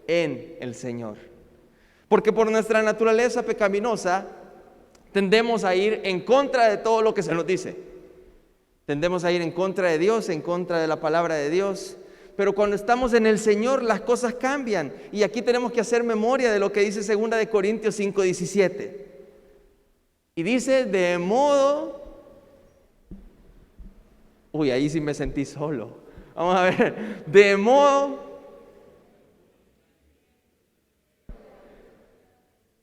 en el Señor. Porque por nuestra naturaleza pecaminosa tendemos a ir en contra de todo lo que se nos dice. Tendemos a ir en contra de Dios, en contra de la palabra de Dios. Pero cuando estamos en el Señor, las cosas cambian. Y aquí tenemos que hacer memoria de lo que dice 2 de Corintios 5:17. Y dice, de modo... Uy, ahí sí me sentí solo. Vamos a ver. De modo...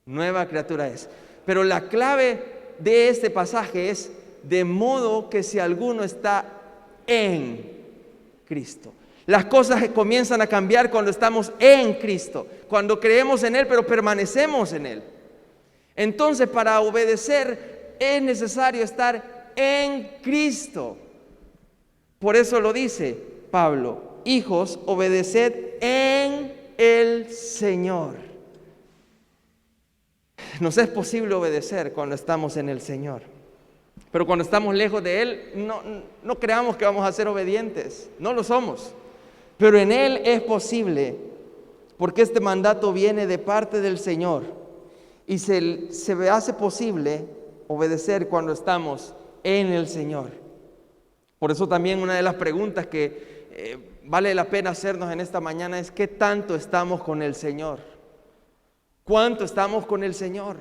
Nueva criatura es. Pero la clave de este pasaje es, de modo que si alguno está en Cristo. Las cosas comienzan a cambiar cuando estamos en Cristo, cuando creemos en Él, pero permanecemos en Él. Entonces, para obedecer es necesario estar en Cristo. Por eso lo dice Pablo: hijos, obedeced en el Señor. Nos es posible obedecer cuando estamos en el Señor. Pero cuando estamos lejos de Él, no creamos que vamos a ser obedientes. No lo somos. Pero en Él es posible, porque este mandato viene de parte del Señor. Y se hace posible obedecer cuando estamos en el Señor. Por eso también una de las preguntas que vale la pena hacernos en esta mañana es: ¿qué tanto estamos con el Señor? ¿Cuánto estamos con el Señor?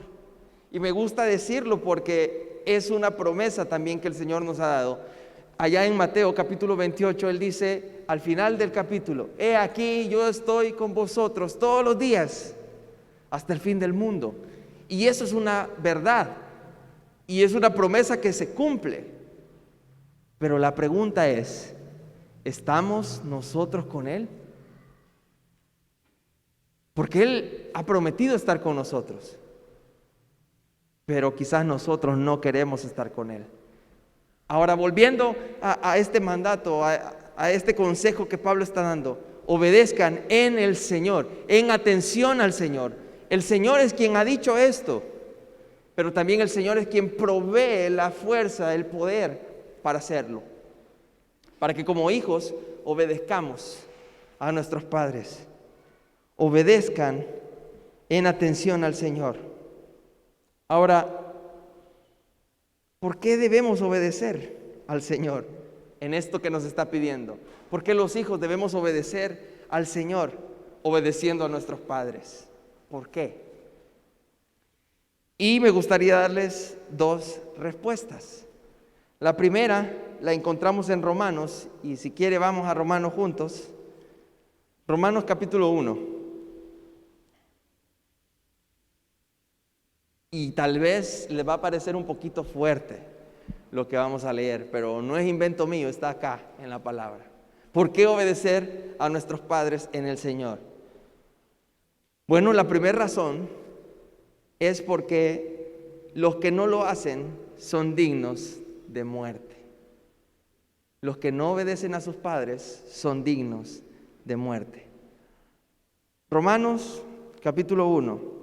Y me gusta decirlo porque es una promesa también que el Señor nos ha dado. Allá en Mateo capítulo 28, Él dice al final del capítulo: he aquí, yo estoy con vosotros todos los días hasta el fin del mundo. Y eso es una verdad y es una promesa que se cumple. Pero la pregunta es: ¿estamos nosotros con Él? Porque Él ha prometido estar con nosotros, pero quizás nosotros no queremos estar con Él. Ahora, volviendo a este mandato, a este consejo que Pablo está dando: obedezcan en el Señor, en atención al Señor. El Señor es quien ha dicho esto, pero también el Señor es quien provee la fuerza, el poder para hacerlo, para que como hijos obedezcamos a nuestros padres. Obedezcan en atención al Señor. Ahora, ¿por qué debemos obedecer al Señor en esto que nos está pidiendo? ¿Por qué los hijos debemos obedecer al Señor obedeciendo a nuestros padres? ¿Por qué? Y me gustaría darles dos respuestas. La primera la encontramos en Romanos, y si quiere vamos a Romanos juntos. Romanos capítulo 1. Y tal vez les va a parecer un poquito fuerte lo que vamos a leer, pero no es invento mío, está acá en la palabra. ¿Por qué obedecer a nuestros padres en el Señor? Bueno, la primera razón es porque los que no lo hacen son dignos de muerte. Los que no obedecen a sus padres son dignos de muerte. Romanos capítulo 1.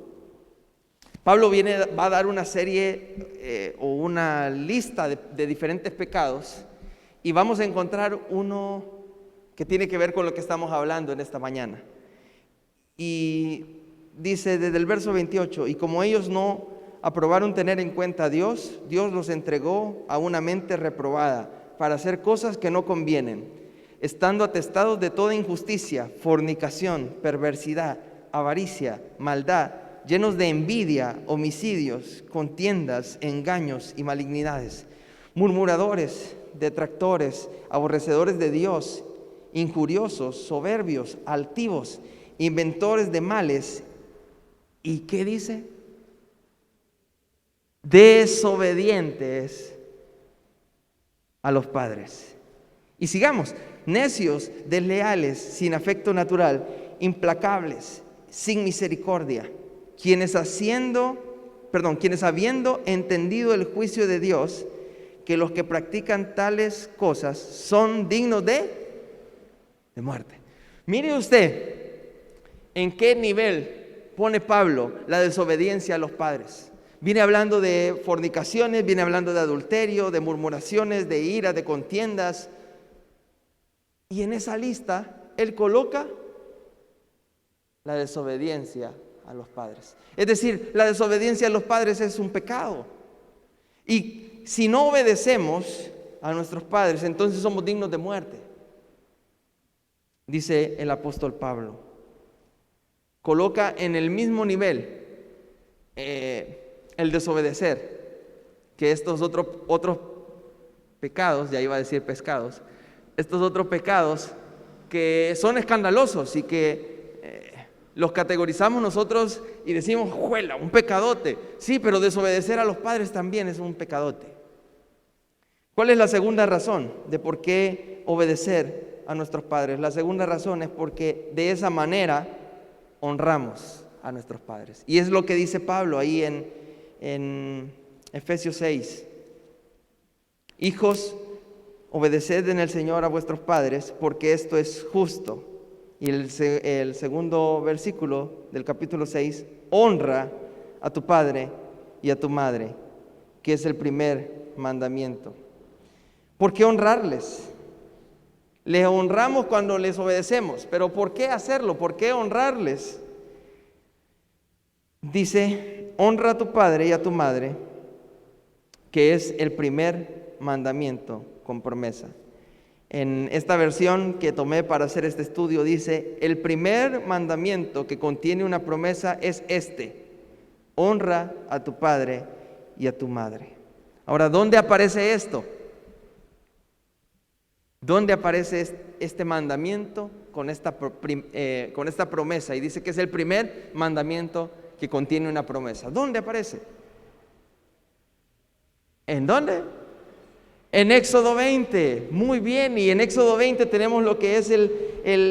Pablo va a dar una serie o una lista de diferentes pecados, y vamos a encontrar uno que tiene que ver con lo que estamos hablando en esta mañana. Y dice desde el verso 28: y como ellos no aprobaron tener en cuenta a Dios, Dios los entregó a una mente reprobada para hacer cosas que no convienen, estando atestados de toda injusticia, fornicación, perversidad, avaricia, maldad, llenos de envidia, homicidios, contiendas, engaños y malignidades, murmuradores, detractores, aborrecedores de Dios, injuriosos, soberbios, altivos, inventores de males. ¿Y qué dice? Desobedientes a los padres. Y sigamos: necios, desleales, sin afecto natural, implacables, sin misericordia, quienes habiendo entendido el juicio de Dios, que los que practican tales cosas son dignos de muerte. Mire usted en qué nivel pone Pablo la desobediencia a los padres. Viene hablando de fornicaciones, viene hablando de adulterio, de murmuraciones, de ira, de contiendas. Y en esa lista él coloca la desobediencia a los padres. Es decir, la desobediencia a los padres es un pecado. Y si no obedecemos a nuestros padres, entonces somos dignos de muerte. Dice el apóstol Pablo. Coloca en el mismo nivel el desobedecer que estos otros pecados, ya iba a decir pescados, estos otros pecados que son escandalosos y que los categorizamos nosotros y decimos, ¡juela, un pecadote! Sí, pero desobedecer a los padres también es un pecadote. ¿Cuál es la segunda razón de por qué obedecer a nuestros padres? La segunda razón es porque de esa manera honramos a nuestros padres. Y es lo que dice Pablo ahí en Efesios 6. Hijos, obedeced en el Señor a vuestros padres, porque esto es justo. Y el segundo versículo del capítulo 6, honra a tu padre y a tu madre, que es el primer mandamiento. ¿Por qué honrarles? Les honramos cuando les obedecemos, pero ¿por qué hacerlo? ¿Por qué honrarles? Dice, honra a tu padre y a tu madre, que es el primer mandamiento con promesa. En esta versión que tomé para hacer este estudio dice, el primer mandamiento que contiene una promesa es este: honra a tu padre y a tu madre. Ahora, ¿dónde aparece esto? ¿Dónde aparece este mandamiento con esta promesa? Y dice que es el primer mandamiento que contiene una promesa. ¿Dónde aparece? ¿En dónde? En Éxodo 20, muy bien, y en Éxodo 20 tenemos lo que es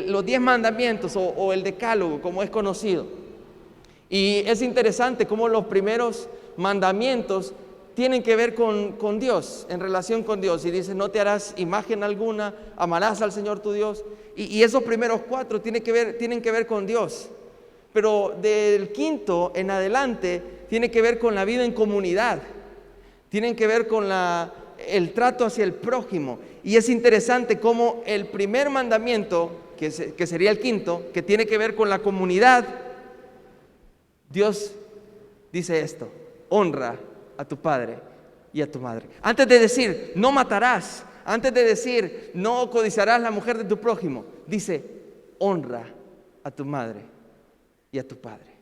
los 10 mandamientos o el decálogo, como es conocido. Y es interesante cómo los primeros mandamientos tienen que ver con Dios, en relación con Dios. Y dice, no te harás imagen alguna, amarás al Señor tu Dios. Y esos primeros 4 tienen que ver con Dios. Pero del 5 en adelante tiene que ver con la vida en comunidad, tienen que ver con el trato hacia el prójimo. Y es interesante cómo el primer mandamiento, que sería el 5, que tiene que ver con la comunidad, Dios dice esto: honra a tu padre y a tu madre. Antes de decir, no matarás, antes de decir, no codiciarás la mujer de tu prójimo, dice, honra a tu madre y a tu padre.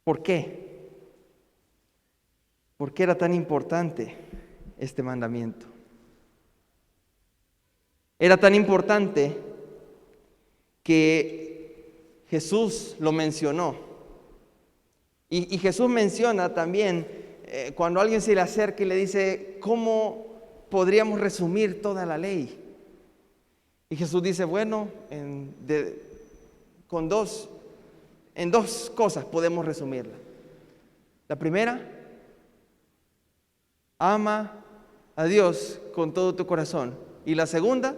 ¿Por qué? ¿Por qué era tan importante este mandamiento? Era tan importante que Jesús lo mencionó. Y Jesús menciona también, cuando alguien se le acerca y le dice, ¿cómo podríamos resumir toda la ley? Y Jesús dice, bueno, en dos cosas podemos resumirla. La primera, ama a Dios con todo tu corazón. Y la segunda,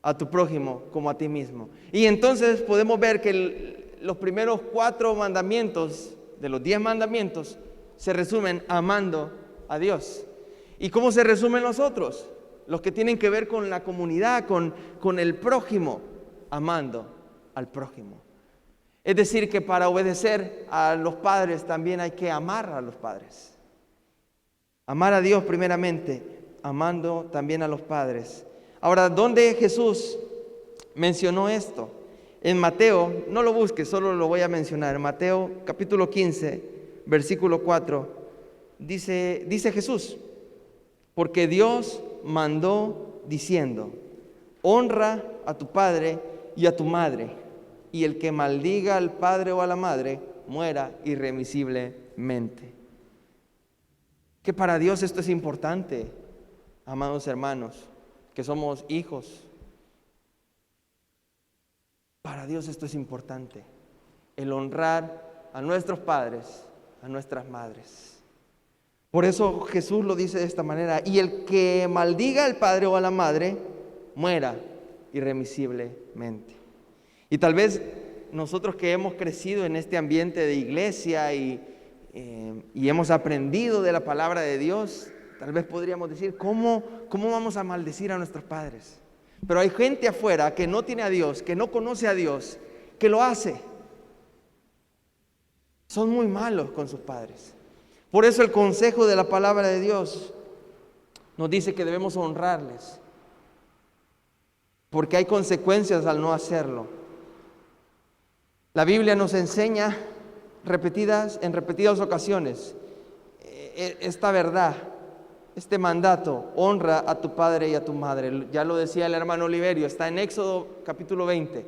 a tu prójimo como a ti mismo. Y entonces podemos ver que los primeros 4 mandamientos de los 10 mandamientos se resumen amando a Dios. ¿Y cómo se resumen los otros? Los que tienen que ver con la comunidad, con el prójimo, amando al prójimo. Es decir, que para obedecer a los padres también hay que amar a los padres. Amar a Dios primeramente, amando también a los padres. Ahora, ¿dónde Jesús mencionó esto? En Mateo, no lo busques, solo lo voy a mencionar. En Mateo capítulo 15, versículo 4, dice Jesús, porque Dios mandó diciendo, honra a tu padre y a tu madre, y el que maldiga al padre o a la madre, muera irremisiblemente. Que para Dios esto es importante, amados hermanos, que somos hijos. Para Dios esto es importante, el honrar a nuestros padres, a nuestras madres. Por eso Jesús lo dice de esta manera, y el que maldiga al padre o a la madre, muera irremisiblemente. Y tal vez nosotros que hemos crecido en este ambiente de iglesia y y hemos aprendido de la palabra de Dios, tal vez podríamos decir, ¿cómo vamos a maldecir a nuestros padres? Pero hay gente afuera que no tiene a Dios, que no conoce a Dios, que lo hace. Son muy malos con sus padres. Por eso el consejo de la palabra de Dios nos dice que debemos honrarles, porque hay consecuencias al no hacerlo. La Biblia nos enseña en repetidas ocasiones esta verdad, este mandato: honra a tu padre y a tu madre. Ya lo decía el hermano Oliverio, está en Éxodo capítulo 20.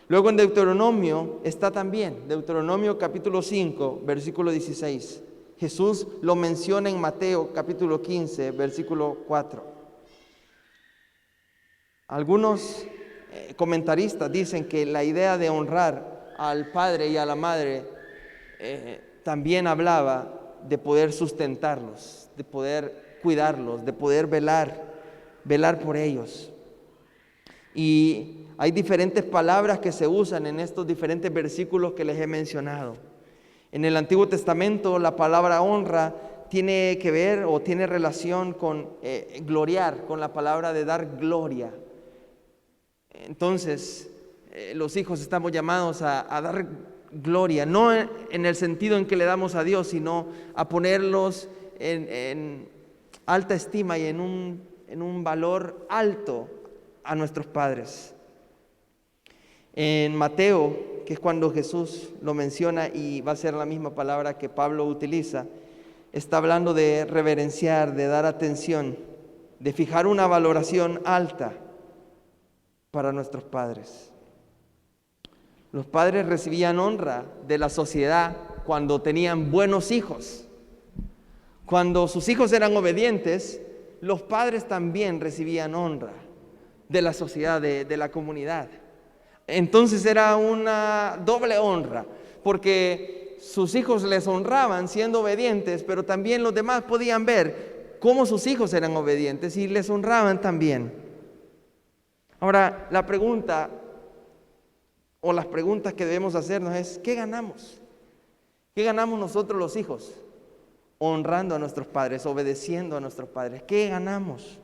Luego en Deuteronomio está también, Deuteronomio capítulo 5, versículo 16. Jesús lo menciona en Mateo capítulo 15, versículo 4. Algunos comentaristas dicen que la idea de honrar al padre y a la madre también hablaba de poder sustentarlos, de poder cuidarlos, de poder velar por ellos. Y hay diferentes palabras que se usan en estos diferentes versículos que les he mencionado. En el Antiguo Testamento la palabra honra tiene que ver o tiene relación con gloriar, con la palabra de dar gloria. Entonces, los hijos estamos llamados a dar gloria, no en el sentido en que le damos a Dios, sino a ponerlos en alta estima y en un valor alto a nuestros padres. En Mateo, que es cuando Jesús lo menciona y va a ser la misma palabra que Pablo utiliza, está hablando de reverenciar, de dar atención, de fijar una valoración alta para nuestros padres. Los padres recibían honra de la sociedad cuando tenían buenos hijos. Cuando sus hijos eran obedientes, los padres también recibían honra de la sociedad, de la comunidad. Entonces era una doble honra, porque sus hijos les honraban siendo obedientes, pero también los demás podían ver cómo sus hijos eran obedientes y les honraban también. Ahora, la pregunta o las preguntas que debemos hacernos es: ¿qué ganamos? ¿Qué ganamos nosotros los hijos honrando a nuestros padres, obedeciendo a nuestros padres? ¿Qué ganamos?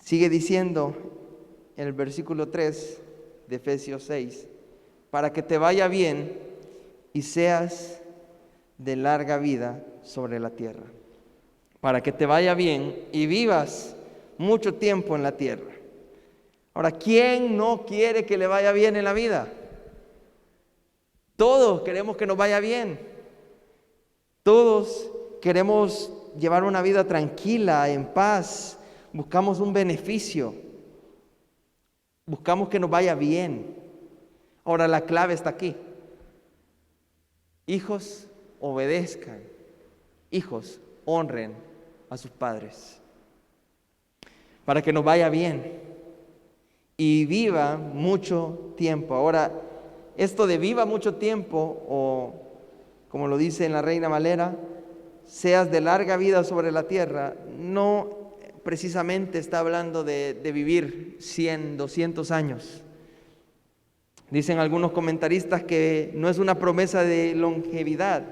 Sigue diciendo en el versículo 3 de Efesios 6: para que te vaya bien y seas de larga vida sobre la tierra. Para que te vaya bien y vivas mucho tiempo en la tierra. Ahora, ¿quién no quiere que le vaya bien en la vida? Todos queremos que nos vaya bien. Todos queremos llevar una vida tranquila, en paz. Buscamos un beneficio. Buscamos que nos vaya bien. Ahora, la clave está aquí. Hijos, obedezcan. Hijos, honren a sus padres. Para que nos vaya bien y viva mucho tiempo. Ahora, esto de viva mucho tiempo, o como lo dice en la Reina Valera, seas de larga vida sobre la tierra, no precisamente está hablando de vivir 100, 200 años. Dicen algunos comentaristas que no es una promesa de longevidad,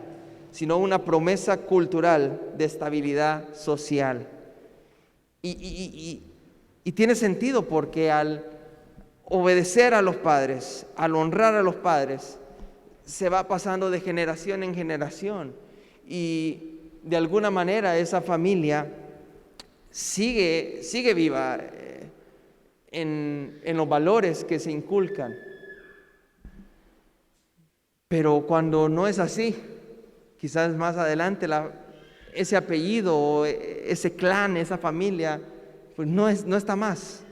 sino una promesa cultural de estabilidad social. Y tiene sentido, porque al obedecer a los padres, al honrar a los padres, se va pasando de generación en generación, y de alguna manera esa familia sigue viva en los valores que se inculcan. Pero cuando no es así, quizás más adelante ese apellido o ese clan, esa familia, pues no está más.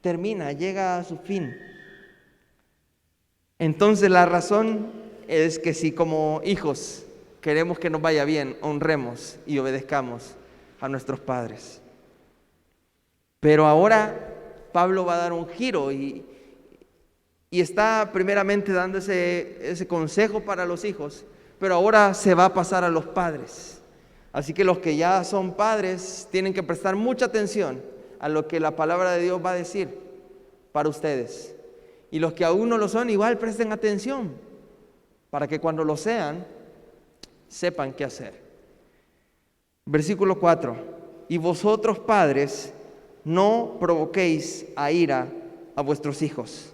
Termina, llega a su fin. Entonces la razón es que si como hijos queremos que nos vaya bien, honremos y obedezcamos a nuestros padres. Pero ahora Pablo va a dar un giro y está primeramente dando ese consejo para los hijos, pero ahora se va a pasar a los padres. Así que los que ya son padres tienen que prestar mucha atención a lo que la palabra de Dios va a decir para ustedes. Y los que aún no lo son, igual presten atención, para que cuando lo sean, sepan qué hacer. Versículo 4. Y vosotros, padres, no provoquéis a ira a vuestros hijos,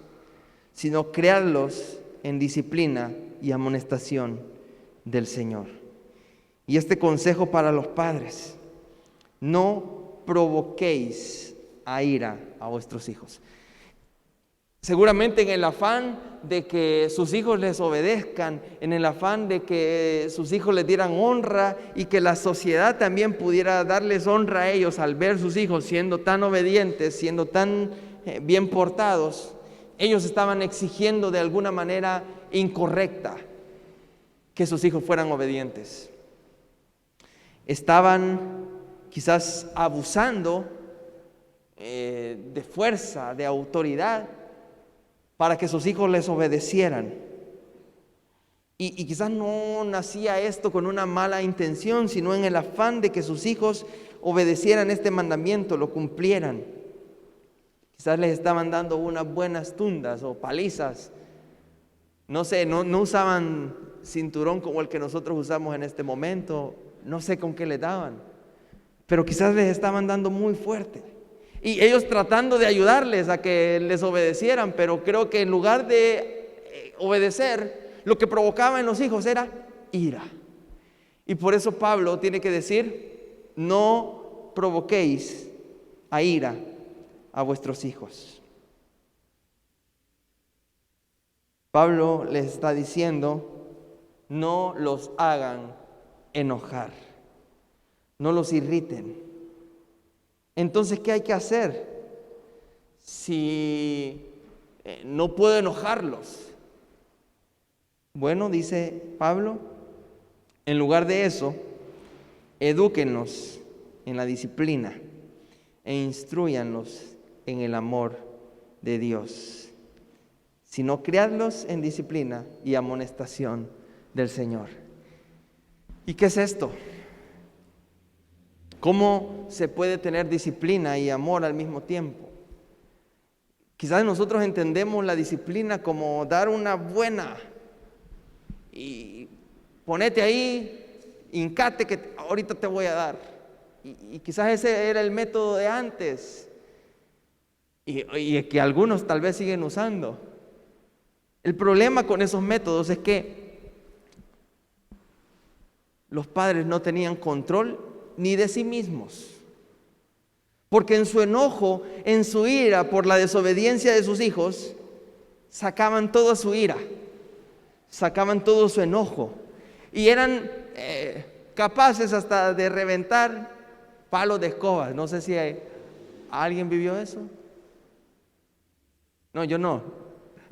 sino criadlos en disciplina y amonestación del Señor. Y este consejo para los padres: no provoquéis a ira a vuestros hijos. Seguramente en el afán de que sus hijos les obedezcan, en el afán de que sus hijos les dieran honra y que la sociedad también pudiera darles honra a ellos al ver sus hijos siendo tan obedientes, siendo tan bien portados, ellos estaban exigiendo de alguna manera incorrecta que sus hijos fueran obedientes. Estaban quizás abusando de fuerza, de autoridad, para que sus hijos les obedecieran. Y quizás no nacía esto con una mala intención, sino en el afán de que sus hijos obedecieran este mandamiento, lo cumplieran. Quizás les estaban dando unas buenas tundas o palizas. No sé, no usaban cinturón como el que nosotros usamos en este momento. No sé con qué les daban, pero quizás les estaban dando muy fuerte. Y ellos tratando de ayudarles a que les obedecieran, pero creo que en lugar de obedecer, lo que provocaba en los hijos era ira. Y por eso Pablo tiene que decir: no provoquéis a ira a vuestros hijos. Pablo les está diciendo: no los hagan enojar, no los irriten. Entonces, ¿qué hay que hacer si no puedo enojarlos? Bueno, dice Pablo, en lugar de eso, edúquenlos en la disciplina e instrúyanlos en el amor de Dios, sino criadlos en disciplina y amonestación del Señor. ¿Y qué es esto? ¿Cómo se puede tener disciplina y amor al mismo tiempo? Quizás nosotros entendemos la disciplina como dar una buena y ponete ahí, hincate que ahorita te voy a dar. Y quizás ese era el método de antes y que algunos tal vez siguen usando. El problema con esos métodos es que los padres no tenían control ni de sí mismos, porque en su enojo, en su ira por la desobediencia de sus hijos, sacaban toda su ira, sacaban todo su enojo y eran capaces hasta de reventar palos de escobas. No sé si alguien vivió eso. No, yo no.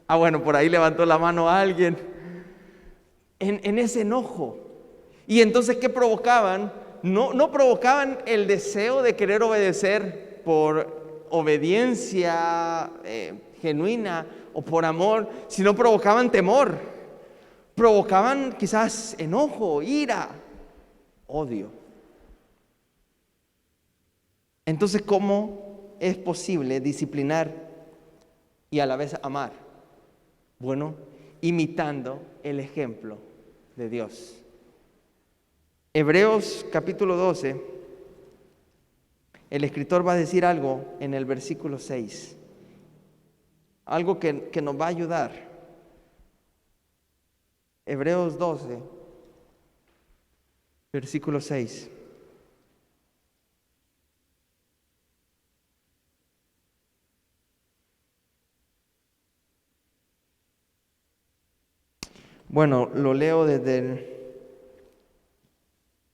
Bueno, por ahí levantó la mano alguien en ese enojo. Y entonces, ¿qué provocaban? No provocaban el deseo de querer obedecer por obediencia genuina o por amor, sino provocaban temor, provocaban quizás enojo, ira, odio. Entonces, ¿cómo es posible disciplinar y a la vez amar? Bueno, imitando el ejemplo de Dios. Hebreos capítulo 12, el escritor va a decir algo en el versículo 6, algo que nos va a ayudar. Hebreos 12, versículo 6. Bueno, lo leo desde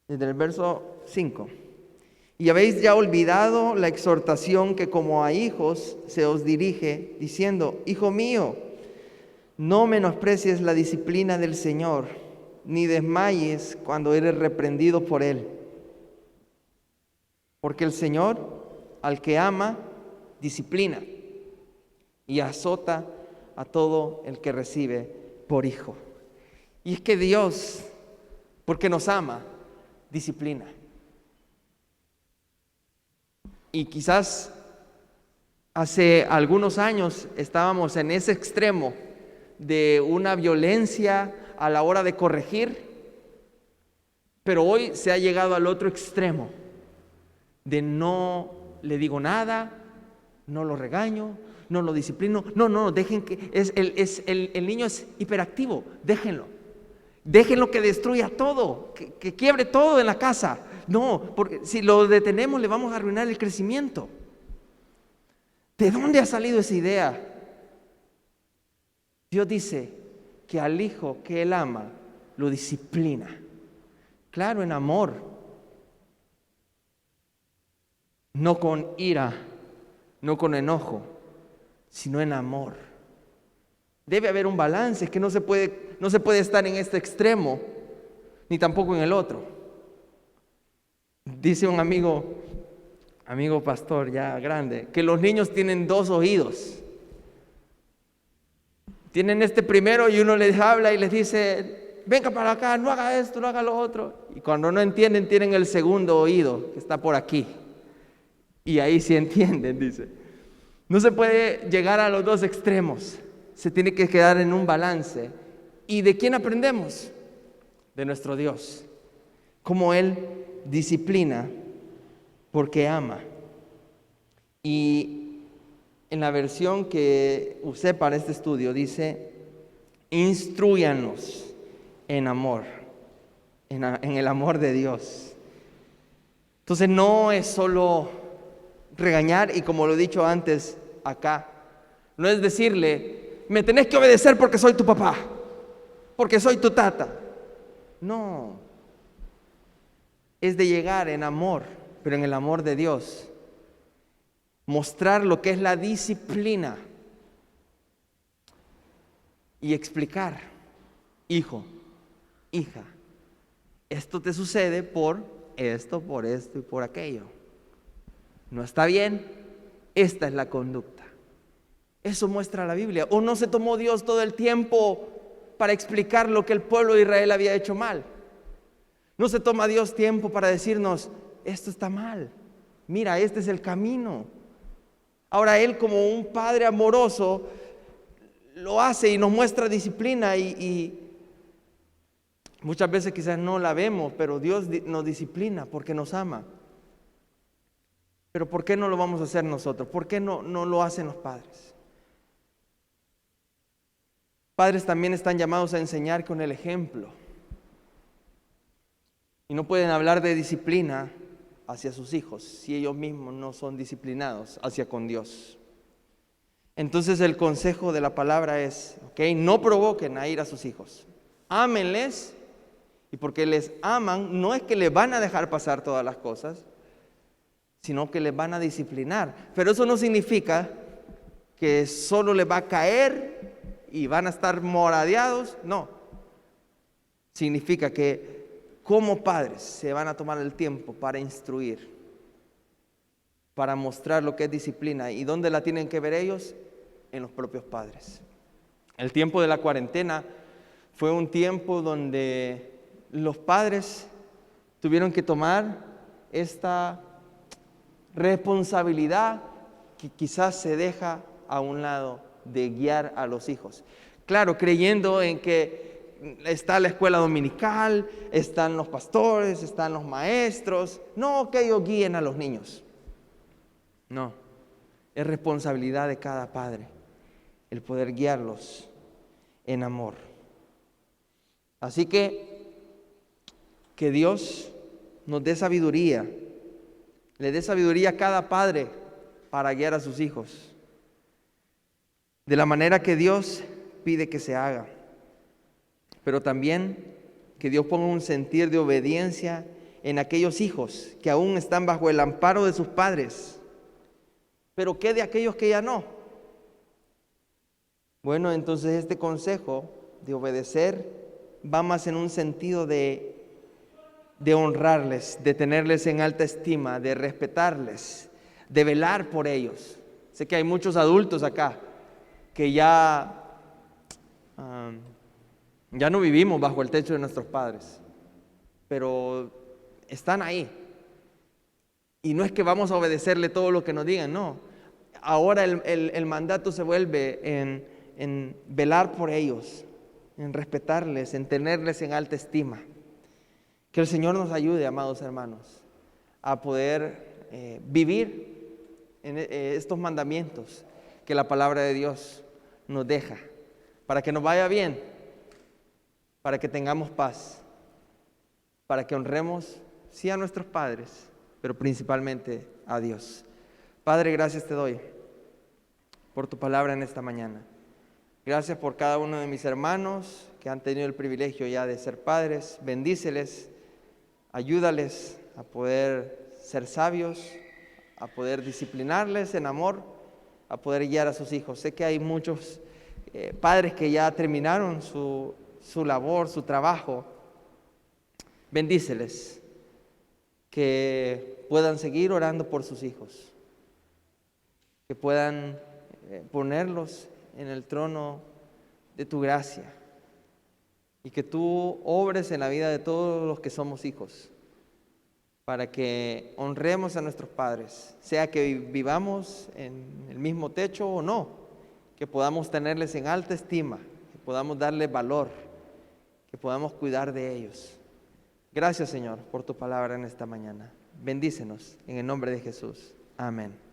el verso 5. Y habéis ya olvidado la exhortación que como a hijos se os dirige, diciendo: Hijo mío, no menosprecies la disciplina del Señor, ni desmayes cuando eres reprendido por Él. Porque el Señor, al que ama, disciplina y azota a todo el que recibe por hijo. Y es que Dios, porque nos ama, disciplina. Y quizás hace algunos años estábamos en ese extremo de una violencia a la hora de corregir, Pero hoy se ha llegado al otro extremo de no le digo nada, no lo regaño, no lo disciplino. No, dejen que el niño es hiperactivo, déjenlo que destruya todo, que quiebre todo en la casa. No, porque si lo detenemos le vamos a arruinar el crecimiento. ¿De dónde ha salido esa idea? Dios dice que al hijo que Él ama lo disciplina. Claro, en amor, no con ira, no con enojo, sino en amor. Debe haber un balance, que no se puede estar en este extremo, ni tampoco en el otro. Dice un amigo pastor ya grande, que los niños tienen dos oídos. Tienen este primero y uno les habla y les dice, venga para acá, no haga esto, no haga lo otro. Y cuando no entienden, tienen el segundo oído, que está por aquí. Y ahí sí entienden, dice. No se puede llegar a los dos extremos. Se tiene que quedar en un balance. ¿Y de quién aprendemos? De nuestro Dios. Cómo Él disciplina porque ama. Y en la versión que usé para este estudio dice, instrúyanos en amor, en el amor de Dios. Entonces no es solo regañar, y como lo he dicho antes acá, no es decirle, me tenés que obedecer porque soy tu papá, porque soy tu tata. No, es de llegar en amor, pero en el amor de Dios. Mostrar lo que es la disciplina y explicar, hijo, hija, esto te sucede por esto y por aquello. No está bien, esta es la conducta. Eso muestra la Biblia. ¿O no se tomó Dios todo el tiempo para explicar lo que el pueblo de Israel había hecho mal? ¿No se toma Dios tiempo para decirnos, esto está mal, mira, este es el camino? Ahora Él, como un padre amoroso, lo hace y nos muestra disciplina y muchas veces quizás no la vemos, pero Dios nos disciplina porque nos ama. Pero ¿por qué no lo vamos a hacer nosotros? ¿Por qué no lo hacen los padres? Padres también están llamados a enseñar con el ejemplo. Y no pueden hablar de disciplina hacia sus hijos si ellos mismos no son disciplinados hacia con Dios. Entonces el consejo de la palabra es, no provoquen a ir a sus hijos, ámenles, y porque les aman no es que les van a dejar pasar todas las cosas, sino que les van a disciplinar. Pero eso no significa que solo les va a caer y van a estar moradeados, no. Significa que como padres se van a tomar el tiempo para instruir, para mostrar lo que es disciplina. ¿Y dónde la tienen que ver ellos? En los propios padres. El tiempo de la cuarentena fue un tiempo donde los padres tuvieron que tomar esta responsabilidad que quizás se deja a un lado de guiar a los hijos. Claro, creyendo en que está la escuela dominical, están los pastores, están los maestros. No que ellos guíen a los niños. No, es responsabilidad de cada padre el poder guiarlos en amor. Así que Dios nos dé sabiduría, le dé sabiduría a cada padre para guiar a sus hijos, de la manera que Dios pide que se haga. Pero también que Dios ponga un sentir de obediencia en aquellos hijos que aún están bajo el amparo de sus padres. Pero ¿qué de aquellos que ya no? Bueno, entonces este consejo de obedecer va más en un sentido de honrarles, de tenerles en alta estima, de respetarles, de velar por ellos. Sé que hay muchos adultos acá que ya no vivimos bajo el techo de nuestros padres, pero están ahí. Y no es que vamos a obedecerle todo lo que nos digan, no. Ahora el mandato se vuelve en velar por ellos, en respetarles, en tenerles en alta estima. Que el Señor nos ayude, amados hermanos, a poder vivir en estos mandamientos que la palabra de Dios nos deja, para que nos vaya bien, para que tengamos paz, para que honremos, sí, a nuestros padres, pero principalmente a Dios. Padre, gracias te doy por tu palabra en esta mañana. Gracias por cada uno de mis hermanos que han tenido el privilegio ya de ser padres. Bendíceles, ayúdales a poder ser sabios, a poder disciplinarles en amor, a poder guiar a sus hijos. Sé que hay muchos padres que ya terminaron su labor, su trabajo. Bendíceles, que puedan seguir orando por sus hijos, que puedan ponerlos en el trono de tu gracia y que tú obres en la vida de todos los que somos hijos, para que honremos a nuestros padres, sea que vivamos en el mismo techo o no, que podamos tenerles en alta estima, que podamos darles valor, que podamos cuidar de ellos. Gracias, Señor, por tu palabra en esta mañana. Bendícenos en el nombre de Jesús. Amén.